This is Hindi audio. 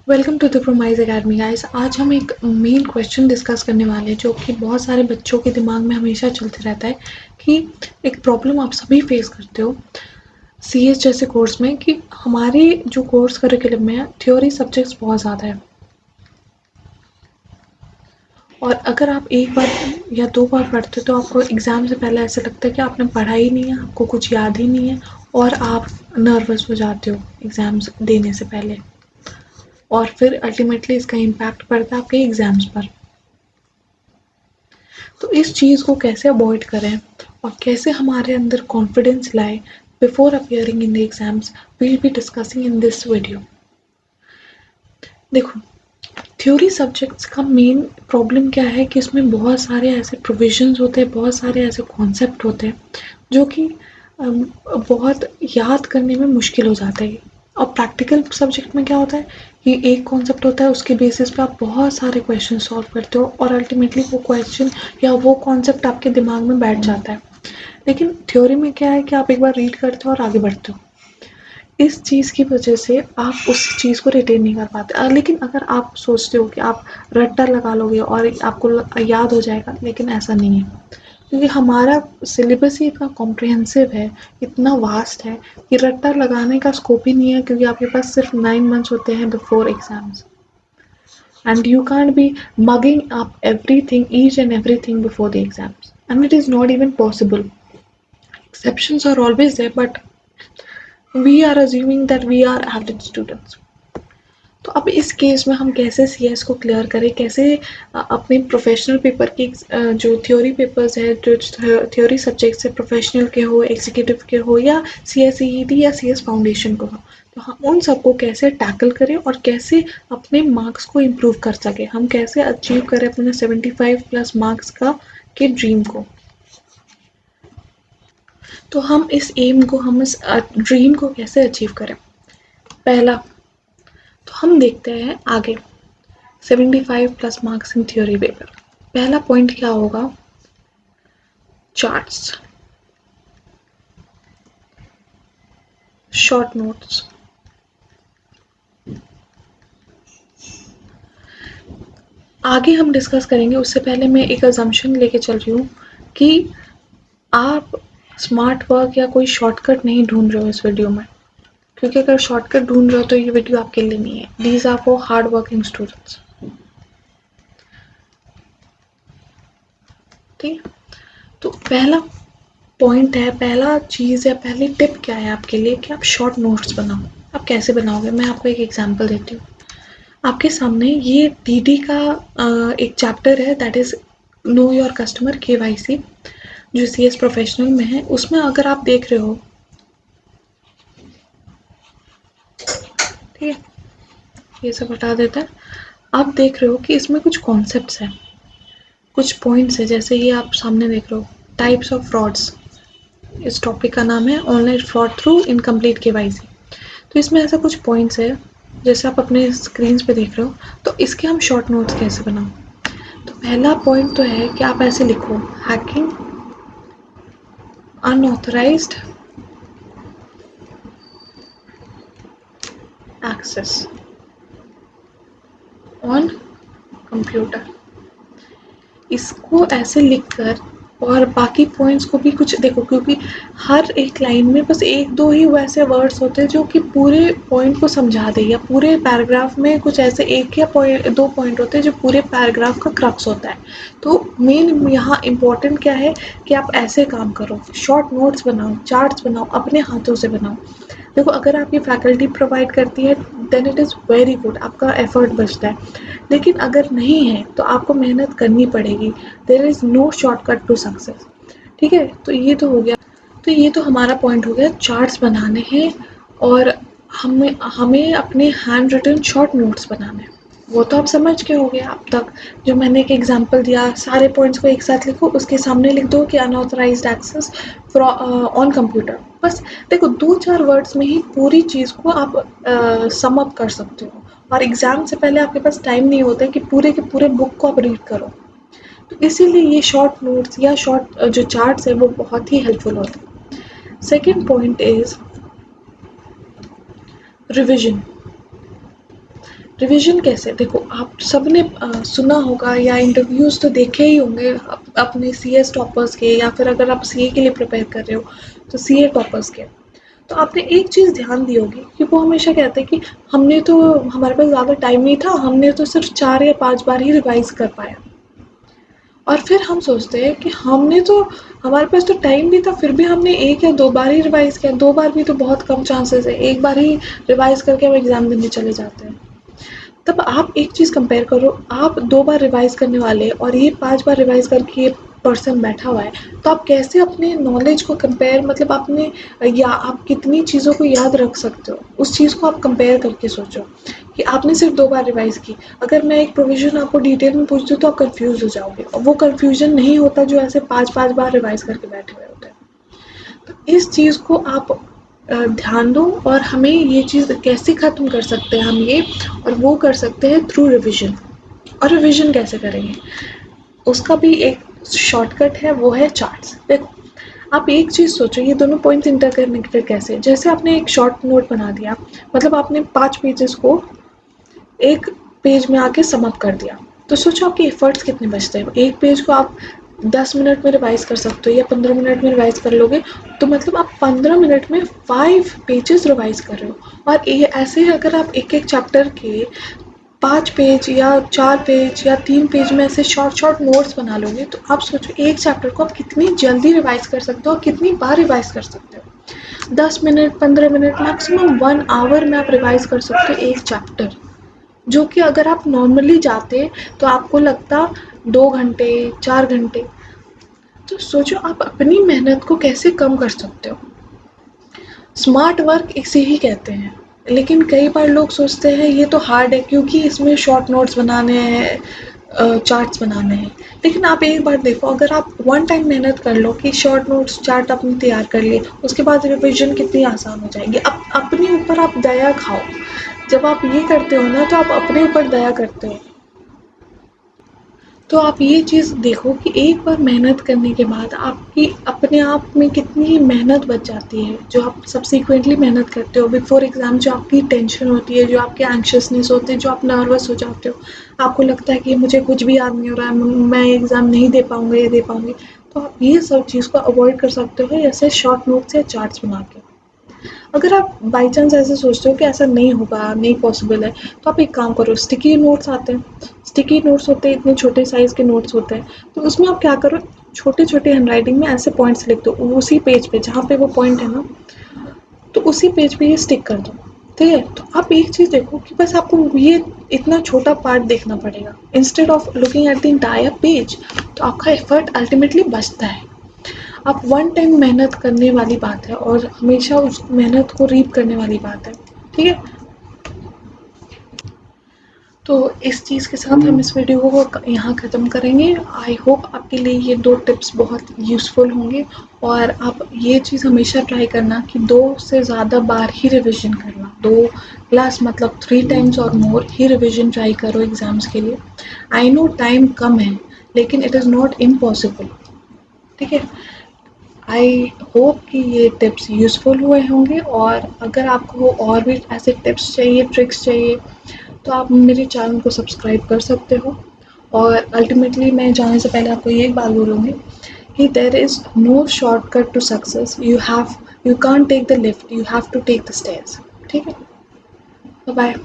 Welcome to the Promise Academy guys. आज हम एक मेन क्वेश्चन डिस्कस करने वाले हैं जो कि बहुत सारे बच्चों के दिमाग में हमेशा चलते रहता है कि एक प्रॉब्लम आप सभी फेस करते हो सीएस जैसे कोर्स में कि हमारे जो कोर्स करिकुलम में है थ्योरी सब्जेक्ट्स बहुत ज़्यादा है और अगर आप एक बार या दो बार पढ़ते हो तो आपको एग्ज़ाम से पहले ऐसा लगता है कि आपने पढ़ा ही नहीं है, आपको कुछ याद ही नहीं है और आप नर्वस हो जाते हो एग्ज़ाम्स देने से पहले और फिर अल्टीमेटली इसका इम्पैक्ट पड़ता है आपके एग्ज़ाम्स पर। तो इस चीज़ को कैसे अवॉइड करें और कैसे हमारे अंदर कॉन्फिडेंस लाए before appearing in the exams, we will be discussing in this video. देखो, थ्योरी सब्जेक्ट्स का मेन प्रॉब्लम क्या है कि इसमें बहुत सारे ऐसे प्रोविजंस होते हैं, बहुत सारे ऐसे कॉन्सेप्ट होते हैं जो कि बहुत याद करने में मुश्किल हो जाता है। और प्रैक्टिकल सब्जेक्ट में क्या होता है कि एक कॉन्सेप्ट होता है, उसके बेसिस पे आप बहुत सारे क्वेश्चन सॉल्व करते हो और अल्टीमेटली वो क्वेश्चन या वो कॉन्सेप्ट आपके दिमाग में बैठ जाता है। लेकिन थ्योरी में क्या है कि आप एक बार रीड करते हो और आगे बढ़ते हो। इस चीज़ की वजह से आप उस चीज़ को रिटेन नहीं कर पाते। लेकिन अगर आप सोचते हो कि आप रट्टा लगा लोगे और आपको याद हो जाएगा, लेकिन ऐसा नहीं है क्योंकि हमारा सिलेबस ही इतना कॉम्प्रिहेंसिव है, इतना वास्ट है कि रट्टा लगाने का स्कोप ही नहीं है क्योंकि आपके पास सिर्फ 9 मंथ्स होते हैं before exams and you can't be mugging up everything, each and everything before the exams, and it is not even possible. Exceptions are always there, but we are assuming that we are average students. तो अब इस केस में हम कैसे सीएस को क्लियर करें, कैसे अपने प्रोफेशनल पेपर की जो थ्योरी पेपर्स है, जो थ्योरी सब्जेक्ट्स है, प्रोफेशनल के हो, एग्जीक्यूटिव के हो या सीएस ईईटी या सीएस फाउंडेशन को हो, तो हम उन सबको कैसे टैकल करें और कैसे अपने मार्क्स को इम्प्रूव कर सकें, हम कैसे अचीव करें अपने 75+ मार्क्स का के ड्रीम को। तो हम इस एम को, हम इस ड्रीम को कैसे अचीव करें। पहला तो हम देखते हैं आगे 75+ मार्क्स इन थ्योरी पेपर। पहला पॉइंट क्या होगा, चार्ट्स, शॉर्ट नोट्स। आगे हम डिस्कस करेंगे, उससे पहले मैं एक अजम्पशन लेके चल रही हूँ कि आप स्मार्ट वर्क या कोई शॉर्टकट नहीं ढूंढ रहे हो इस वीडियो में, क्योंकि अगर शॉर्टकट ढूंढ रहे हो तो ये वीडियो आपके लिए नहीं है। These are for hard working students. ठीक है, तो पहला पॉइंट है, पहला चीज़ है, पहली टिप क्या है आपके लिए कि आप शॉर्ट नोट्स बनाओ। आप कैसे बनाओगे, मैं आपको एक एग्जांपल देती हूँ। आपके सामने ये डीडी का एक चैप्टर है, that is know your customer KYC, जो सीएस प्रोफेशनल में है। उसमें अगर आप देख रहे हो, ठीक है, ये सब हटा देते हैं। आप देख रहे हो कि इसमें कुछ कॉन्सेप्ट्स हैं, कुछ पॉइंट्स है, जैसे ये आप सामने देख रहे हो, टाइप्स ऑफ फ्रॉड्स। इस टॉपिक का नाम है online fraud through incomplete KYC. तो इसमें ऐसा कुछ पॉइंट्स है जैसे आप अपने स्क्रीन पे देख रहे हो। तो इसके हम शॉर्ट नोट्स कैसे बनाओ। तो पहला पॉइंट तो है कि आप ऐसे लिखो, hacking unauthorised access on computer. इसको ऐसे लिखकर और बाकी पॉइंट्स को भी कुछ देखो, क्योंकि हर एक लाइन में बस एक दो ही वैसे वर्ड्स होते हैं जो कि पूरे पॉइंट को समझा दे, या पूरे पैराग्राफ में कुछ ऐसे एक या दो पॉइंट होते हैं जो पूरे पैराग्राफ का क्रक्स होता है। तो मेन यहाँ इम्पोर्टेंट क्या है कि आप ऐसे काम करो, शॉर्ट नोट्स बनाओ, चार्ट्स बनाओ, अपने हाथों से बनाओ। देखो, अगर आपकी फैकल्टी प्रोवाइड करती है then it is very good, आपका एफर्ट बचता है। लेकिन अगर नहीं है तो आपको मेहनत करनी पड़ेगी। There is no shortcut to success. ठीक है, तो ये तो हो गया। तो ये तो हमारा पॉइंट हो गया, चार्ट्स बनाने हैं और हमें हमें अपने हैंड रिटन शॉर्ट नोट्स बनाने हैं। वो तो आप समझ के हो गया अब तक, जो मैंने एक एग्जांपल दिया, सारे पॉइंट्स को एक साथ लिखो, उसके सामने लिख दो कि अनऑथराइज्ड एक्सेस ऑन कंप्यूटर। बस देखो, 2-4 वर्ड्स में ही पूरी चीज़ को आप सम अप कर सकते हो और एग्ज़ाम से पहले आपके पास टाइम नहीं होता है कि पूरे के पूरे बुक को आप रीड करो। तो इसीलिए ये शॉर्ट नोट्स या शॉर्ट जो चार्ट्स है वो बहुत ही हेल्पफुल होते हैं। Second point is revision. Revision कैसे, देखो आप सबने सुना होगा या इंटरव्यूज़ तो देखे ही होंगे अपने सीएस टॉपर्स के, या फिर अगर आप सीए के लिए प्रिपेयर कर रहे हो तो सीए टॉपर्स के। तो आपने एक चीज़ ध्यान दी होगी कि वो हमेशा कहते हैं कि हमने तो, हमारे पास ज़्यादा टाइम नहीं था, हमने तो सिर्फ 4 या 5 बार ही रिवाइज़ कर पाया। और फिर हम सोचते हैं कि हमने तो, हमारे पास तो टाइम भी था, फिर भी हमने 1 या 2 बार ही रिवाइज़ किया। 2 बार भी तो बहुत कम चांसेस है, 1 बार ही रिवाइज़ करके हम एग्ज़ाम देने चले जाते हैं। तब आप एक चीज़ कंपेयर करो, आप 2 बार रिवाइज़ करने वाले और ये 5 बार रिवाइज़ करके ये पर्सन बैठा हुआ है, तो आप कैसे अपने नॉलेज को कंपेयर, मतलब अपने, या आप कितनी चीज़ों को याद रख सकते हो, उस चीज़ को आप कंपेयर करके सोचो कि आपने सिर्फ 2 बार रिवाइज़ की। अगर मैं एक प्रोविज़न आपको डिटेल में पूछ दूँ तो आप कन्फ्यूज़ हो जाओगे, और वो कन्फ्यूज़न नहीं होता जो ऐसे 5-5 बार रिवाइज़ करके बैठे हुए होते हैं। तो इस चीज़ को आप ध्यान दो, और हमें ये चीज़ कैसे ख़त्म कर सकते हैं हम ये, और वो कर सकते हैं थ्रू रिवीजन। और रिवीजन कैसे करेंगे, उसका भी एक शॉर्टकट है, वो है चार्ट्स। देखो आप एक चीज़ सोचो, ये दोनों पॉइंट्स इंटरकनेक्टेड कैसे, जैसे आपने एक शॉर्ट नोट बना दिया, मतलब आपने 5 पेजेस को एक पेज में आके सम अप कर दिया, तो सोचो आपके एफर्ट्स कितने बचते हैं। एक पेज को आप 10 मिनट में रिवाइज कर सकते हो या 15 मिनट में रिवाइज कर लोगे, तो मतलब आप 15 मिनट में 5 पेजेस रिवाइज कर रहे हो। और ये ऐसे अगर आप एक एक चैप्टर के 5 पेज या 4 पेज या 3 पेज में ऐसे शॉर्ट शॉर्ट नोट्स बना लोगे, तो आप सोचो एक चैप्टर को आप कितनी जल्दी रिवाइज कर सकते हो और कितनी बार रिवाइज कर सकते हो। 10 मिनट, 15 मिनट, मैक्सिमम 1 आवर में आप रिवाइज कर सकते हो एक चैप्टर, जो कि अगर आप नॉर्मली जाते तो आपको लगता 2 घंटे, 4 घंटे। तो सोचो आप अपनी मेहनत को कैसे कम कर सकते हो। स्मार्ट वर्क इसे ही कहते हैं। लेकिन कई बार लोग सोचते हैं ये तो हार्ड है क्योंकि इसमें शॉर्ट नोट्स बनाने हैं, चार्ट्स बनाने हैं। लेकिन आप एक बार देखो, अगर आप वन टाइम मेहनत कर लो कि शॉर्ट नोट्स चार्ट अपनी तैयार कर लिए, उसके बाद रिविजन कितनी आसान हो जाएगी। अपने ऊपर आप दया खाओ। जब आप ये करते हो ना, तो आप अपने ऊपर दया करते हो। तो आप ये चीज़ देखो कि एक बार मेहनत करने के बाद आपकी अपने आप में कितनी मेहनत बच जाती है, जो आप सब्सिक्वेंटली मेहनत करते हो बिफोर एग्ज़ाम, जो आपकी टेंशन होती है, जो आपके एंग्शियसनेस होते हैं, जो आप नर्वस हो जाते हो, आपको लगता है कि मुझे कुछ भी याद नहीं हो रहा है, मैं एग्ज़ाम नहीं दे पाऊँगा, ये दे पाऊँगी। तो आप ये सब चीज़ को अवॉइड कर सकते हो ऐसे शॉर्ट नोट्स या चार्ट्स बना के। अगर आप बाई चांस ऐसे सोचते हो कि ऐसा नहीं होगा, नहीं पॉसिबल है, तो आप एक काम करो, स्टिकी नोट्स आते हैं, स्टिकी नोट्स होते हैं, इतने छोटे साइज़ के नोट्स होते हैं, तो उसमें आप क्या करो, छोटे-छोटे हैंडराइटिंग में ऐसे पॉइंट्स लिख दो, उसी पेज पे जहाँ पे वो पॉइंट है ना, तो उसी पेज पे ये स्टिक कर दो, ठीक है? तो आप एक चीज़ देखो कि बस आपको ये इतना छोटा पार्ट देखना पड़ेगा, instead of looking at the entire page, तो आपका एफर्ट अल्टीमेटली बचता है। आप वन टाइम मेहनत करने वाली बात है और हमेशा उस मेहनत को रीप करने वाली बात है, ठीक है? तो इस चीज़ के साथ हम इस वीडियो को यहाँ ख़त्म करेंगे। आई होप आपके लिए ये 2 टिप्स बहुत यूज़फुल होंगे, और आप ये चीज़ हमेशा ट्राई करना कि 2 से ज़्यादा बार ही रिविज़न करना। 2 प्लस मतलब 3 टाइम्स और मोर ही रिविज़न ट्राई करो एग्ज़ाम्स के लिए। आई नो टाइम कम है, लेकिन इट इज़ नॉट इम्पॉसिबल, ठीक है? आई होप कि ये टिप्स यूज़फुल हुए होंगे, और अगर आपको और भी ऐसे टिप्स चाहिए, ट्रिक्स चाहिए, तो आप मेरे चैनल को सब्सक्राइब कर सकते हो। और अल्टीमेटली मैं जाने से पहले आपको ये एक बात बोलूँगी कि there is no shortcut to success, you can't take the lift, you have to take the stairs, ठीक है? Bye bye.